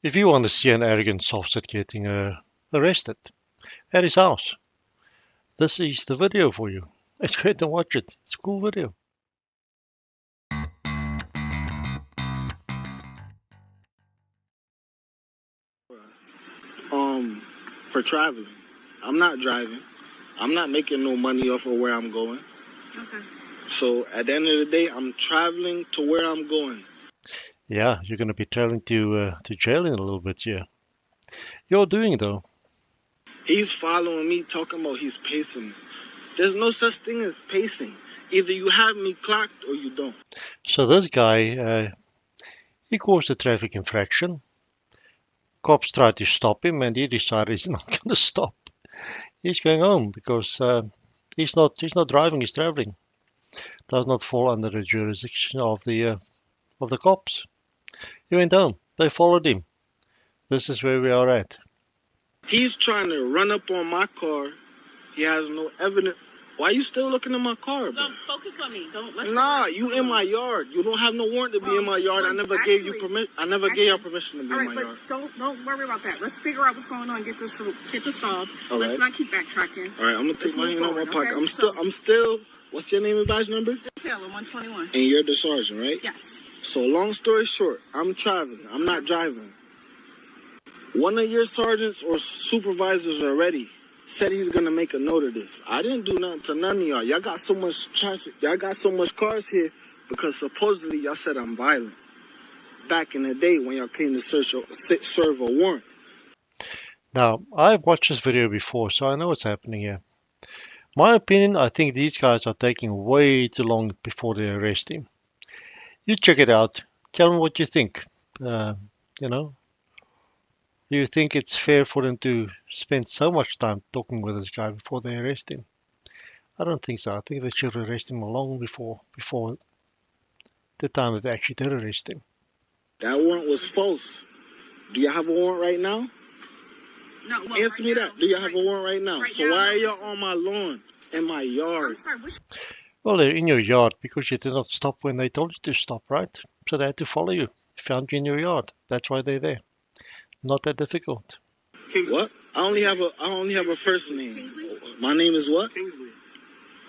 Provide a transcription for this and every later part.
If you want to see an arrogant Sovcit getting arrested at his house, this is the video for you. It's great to watch it. It's a cool video. For traveling. I'm not driving. I'm not making no money off of where I'm going. Okay. So at the end of the day, I'm traveling to where I'm going. Yeah, you're going to be traveling to jail in a little bit, yeah. You're doing though. He's following me, talking about he's pacing me. There's no such thing as pacing. Either you have me clocked or you don't. So this guy, he caused a traffic infraction. Cops tried to stop him, and he decided he's not going to stop. He's going home because he's not driving. He's traveling. Does not fall under the jurisdiction of the cops. He went home. They followed him. This is where we are at. He's trying to run up on my car. He has no evidence. Why are you still looking at my car, bro? Don't focus on me. Nah, you in my yard. You don't have no warrant to be in my yard. I never gave you permission. I never gave you permission to be in my yard. Don't worry about that. Let's figure out what's going on. Get this solved. All Let's right. not keep backtracking. All right, I'm gonna take my hand out my pocket. Okay? I'm still. What's your name and badge number? Taylor, 121. And you're the sergeant, right? Yes. So long story short, I'm traveling. I'm not driving. One of your sergeants or supervisors already said he's gonna make a note of this. I didn't do nothing to none of y'all. Y'all got so much traffic. Y'all got so much cars here because supposedly y'all said I'm violent. Back in the day when y'all came to serve a warrant. Now, I've watched this video before, so I know what's happening here. My opinion, I think these guys are taking way too long before they arrest him. You check it out. Tell me what you think. You know, do you think it's fair for them to spend so much time talking with this guy before they arrest him? I don't think so. I think they should arrest him long before the time that they actually did arrest him. That warrant was false. Do you have a warrant right now? No. Well, Answer me that. Do you have a warrant right now? So why are y'all on my lawn, in my yard? Well, they're in your yard because you did not stop when they told you to stop, right? So they had to follow you. Found you in your yard. That's why they're there. Not that difficult. What? I only have a first name. Kingsley? My name is what? Kingsley.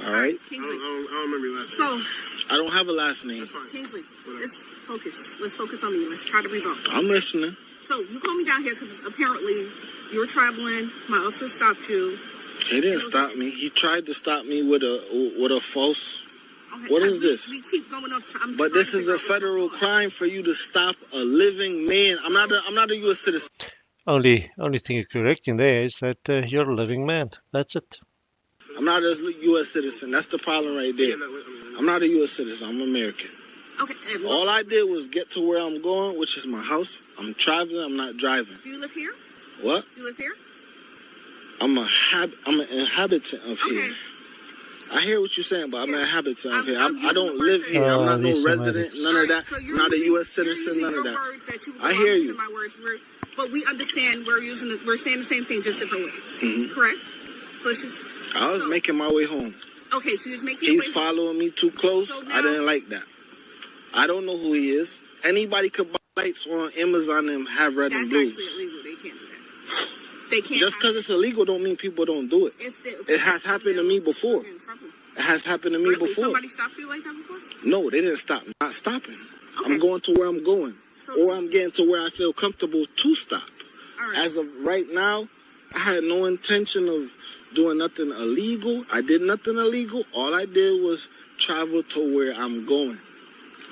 All right. Kingsley. I don't remember your last So, name. I don't have a last name. That's fine. Kingsley, let's focus. Let's focus on me. Let's try to resolve. I'm listening. So, you called me down here because apparently you were traveling. My officer stopped you. He didn't stop me. He tried to stop me with a false. Okay, What is this? We keep going up. But this is a federal crime for you to stop a living man. I'm not a U.S. citizen. Only thing you're correct in there is that you're a living man. That's it. I'm not a U.S. citizen. That's the problem right there. I'm not a U.S. citizen. I'm American. Okay. And All I did was get to where I'm going, which is my house. I'm traveling. I'm not driving. do you live here? What? You live here? I'm an inhabitant of here. Okay. I hear what you're saying, but I'm an inhabitant of here. I'm I don't using the live word here. I'm not no it's resident. None of that. So I'm not a U.S. citizen. None of that. I hear you. My words, but we understand we're saying the same thing, just different ways. Mhm. Correct? So it's just, I was making my way home. okay, so you're making He's your way- following me too close. So I now- didn't like that. I don't know who he is. Anybody could buy lights on Amazon and have red That's and blues. actually illegal. They can't do that. They can't. Just because it's illegal don't mean people don't do it. It has happened to me before. It has happened to me Really? before. Somebody stopped you like that before? No, they didn't stop. Not stopping. Okay. I'm going to where I'm going. So- Or I'm getting to where I feel comfortable to stop. All right. As of right now, I had no intention of doing nothing illegal. I did nothing illegal. All I did was travel to where I'm going.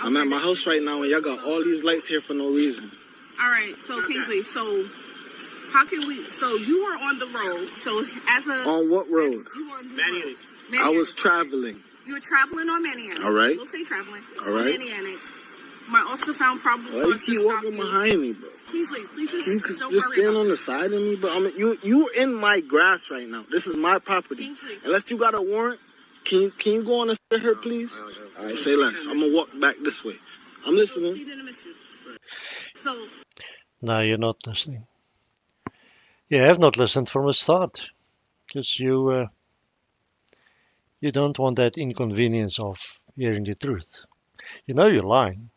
I'm at my house right now, and y'all got all these lights here for no reason. All right. So Kingsley, so how can we? So you were on the road. So as a On what road? you were on the Maniac. road. I was Maniac. traveling. You were traveling on Maniac. All right. We'll say traveling. All right. On Maniac. My officer found probable Why you cause to keep stop walking you. behind me, bro? Kingsley, please just You don't just worry stand about on it. the side of me, bro. You're in my grass right now. This is my property. Kingsley. Unless you got a warrant, can you go on and sit here, please? All right, say less. I'm gonna walk back this way. I'm listening. Speed in the mistress. So No, you're not listening. You have not listened from the start because you don't want that inconvenience of hearing the truth. You know you're lying.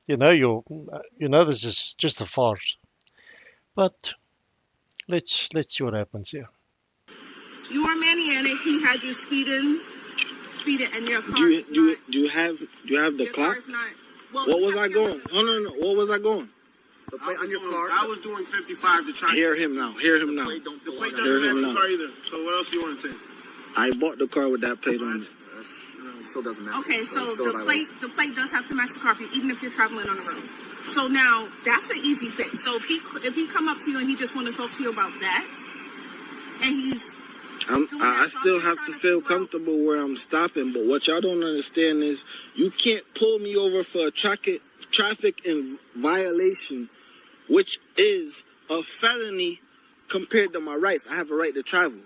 You know this is just a farce. But let's see what happens here. You were Manianic. He had you speeding, and your car. Do you have the your clock? car's not. Well, What was I going? Oh no, what was I going? The plate on your car. I was doing 55 to try. Hear him now. Hear him now. The plate Hear doesn't him match the now. car either. So what else do you want to take? I bought the car with that plate on it. It still doesn't matter. Okay, so it's still a violation. the plate does have to match the car, even if you're traveling on the road. So now that's an easy fix. So if he come up to you and he just want to talk to you about that, and he's I still have to feel comfortable where I'm stopping, but what y'all don't understand is you can't pull me over for a traffic violation, which is a felony compared to my rights. I have a right to travel.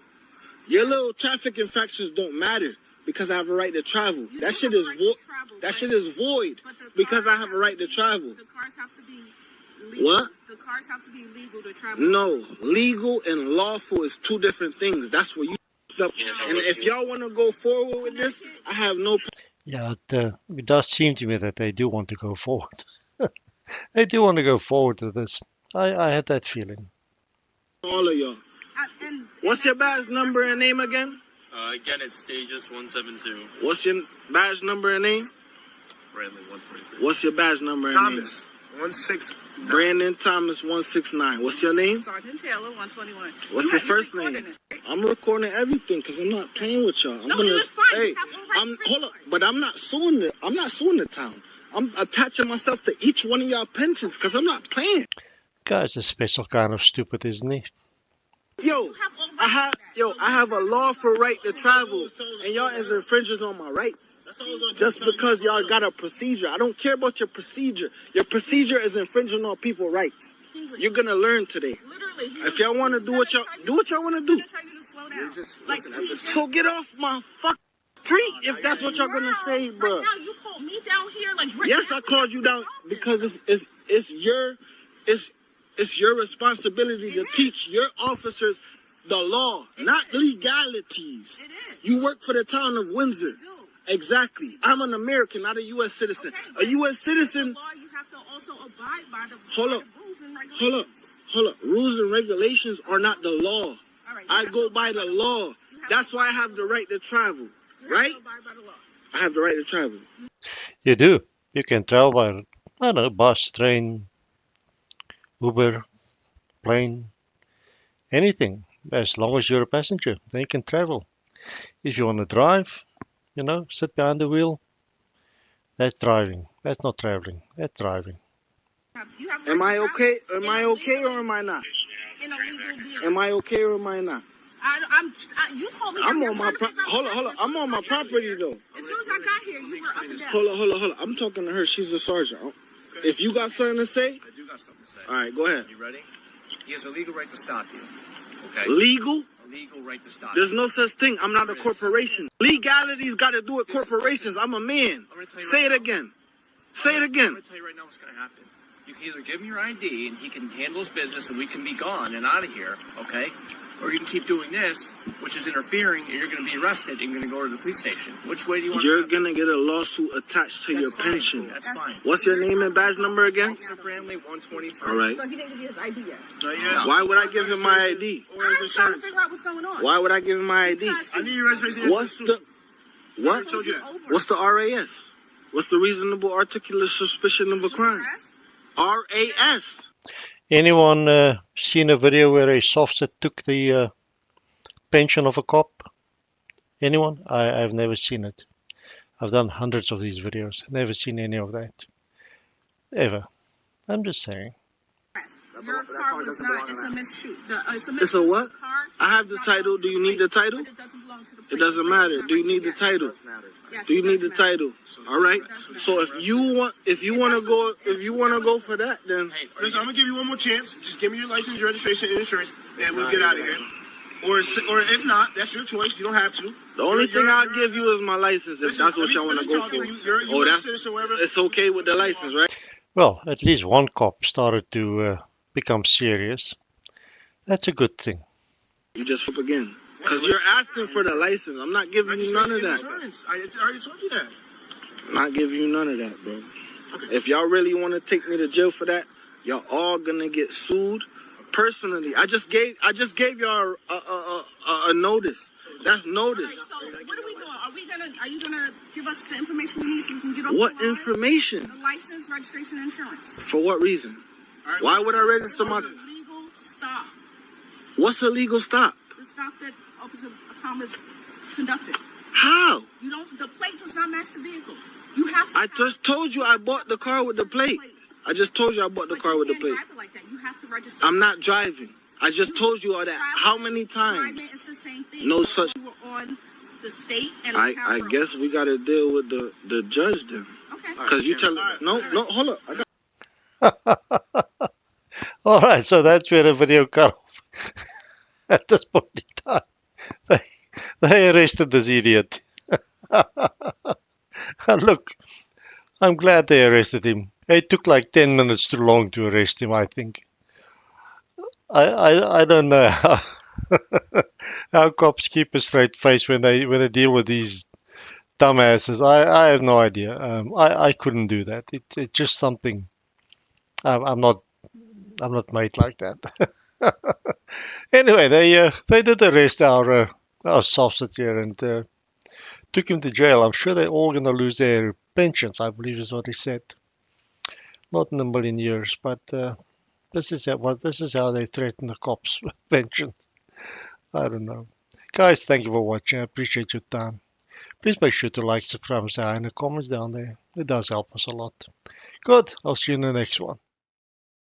Your little traffic infractions don't matter because I have a right to travel. That shit is void. That shit is void because I have a right to travel. The cars have to be legal. What? The cars have to be legal to travel. No, legal and lawful is two different things. That's where you up. And if y'all want to go forward with this, I have no. Yeah, it does seem to me that they do want to go forward. They do want to go forward with this. I had that feeling. All of y'all. What's your badge number and name again? Again, it's Stages 172. What's your badge number and name? Brandley 123. What's your badge number and Thomas, 16. name? Brandon Thomas 169. What's your name? Sergeant Taylor 121. What's your first name? I'm recording everything because I'm not playing with y'all. It's fine. Hey, You have all rights to hold up, but I'm not suing the town. I'm attaching myself to each one of y'all pensions because I'm not playing. Guy's a special kind of stupid, isn't he? Yo, I have a lawful right to travel, and y'all is infringers on my rights. Just because y'all got a procedure. I don't care about your procedure. Your procedure is infringing on people's rights. You're gonna learn today. Literally. If y'all want to do what y'all want to do, so get off my fucking street if that's what y'all gonna say, bro. Right now, you called me down here, like right Yes, now, I called you down because it's your responsibility to teach your officers the law, not legalities. It is. You work for the town of Windsor. I do. Exactly. I'm an American, not a U.S. citizen. Okay, A U.S. citizen. the law, you have to also abide by the Hold up. rules and regulations. Hold up. Rules and regulations are not the law. All right, I go by the law. That's why I have the right to travel. Right? You have to abide by the law. I have the right to travel. You do. You can travel by, I don't know, bus, train, Uber, plane, anything. As long as you're a passenger, then you can travel. If you want to drive, sit behind the wheel, that's driving. That's not traveling. That's driving. You have Am I rights to okay? travel Am I okay or am I not? in a legal vehicle. Am I okay or am I not? You called me. I'm down on here my trying to figure out hold on. I'm on my property though. As soon as I got here, you were up and down. Hold on. I'm talking to her. She's a sergeant. If you got something to say, I do got something to say. all right, go ahead. You ready? He has a legal right to stop you. Okay? Legal? A legal right to stop There's you. no such thing. I'm not a corporation. Legality's got to do with corporations. I'm a man. I'm gonna tell you Say right it now. again. Say it I'm again. going to tell you right now what's going to happen. You can either give him your ID and he can handle his business and we can be gone and out of here, okay? Or you can keep doing this, which is interfering, and you're going to be arrested and you're going to go to the police station. Which way do you want You're to going to get a lawsuit attached to your That's fine. pension. That's fine. What's your name and badge number again? Officer Brandley, 123. All right. So he didn't give you his ID yet. Not yet. Why would I give him my ID? Or his I'm trying to insurance? figure out what's going on. Why would I give him my ID? I need your registration. What's the what? told you that. What's the RAS? What's the reasonable articulate suspicion of a crime? RAS. Anyone seen a video where a Sovcit took the pension of a cop? Anyone? I've never seen it. I've done hundreds of these videos. Never seen any of that. Ever. I'm just saying. Your car was not. It's a misshoot. It's a what? Car. I have the title. Do you need the title? But it doesn't belong to the It plate. doesn't The plate matter. is not Do you need the registered. title? Yes, Do you it need does the matter. title? All right. So if you want to go for that, then Listen, I'm gonna give you one more chance. Just give me your license, your registration, and insurance, and we'll get out of here. Or if not, that's your choice. You don't have to. the only thing I'll give you is my license if that's what y'all want to go for. You're a Oh, U.S. that's citizen, wherever. it's okay with the license, right? Well, at least one cop started to become serious. That's a good thing. You just flip again. Because you're asking for the license. I'm not giving you none of that. Insurance. I already told you that. I'm not giving you none of that, bro. If y'all really want to take me to jail for that, y'all all gonna get sued personally. I just gave y'all a notice. That's notice. All right, so what are we doing? Are you gonna give us the information we need so we can get off What the line? information? The license, registration, insurance. For what reason? Why would I register my? Legal stop. What's a legal stop? The stop that Officer Thomas conducted. How? You don't. The plate does not match the vehicle. You have. To I just told you I bought the car with the plate. I just told you I bought the car with the plate. You can't drive it like that. You have to register. I'm not driving. I just told you all that. How many times? Driving is the same thing. No such. You were on the state and the town I road. guess we got to deal with the judge then. Okay. Because you tell. No, hold up. I got. All right, so that's where the video cut off. At this point in time, they arrested this idiot. And look, I'm glad they arrested him. It took like 10 minutes too long to arrest him, I think. I don't know how cops keep a straight face when they deal with these dumbasses. I have no idea. I couldn't do that. It's just something. I'm not made like that. Anyway, they did arrest our Sovcit here and took him to jail. I'm sure they're all going to lose their pensions, I believe is what he said. Not in a million years, but this is how they threaten the cops with pensions. I don't know. Guys, thank you for watching. I appreciate your time. Please make sure to like, subscribe, and say hi in the comments down there. It does help us a lot. Good. I'll see you in the next one.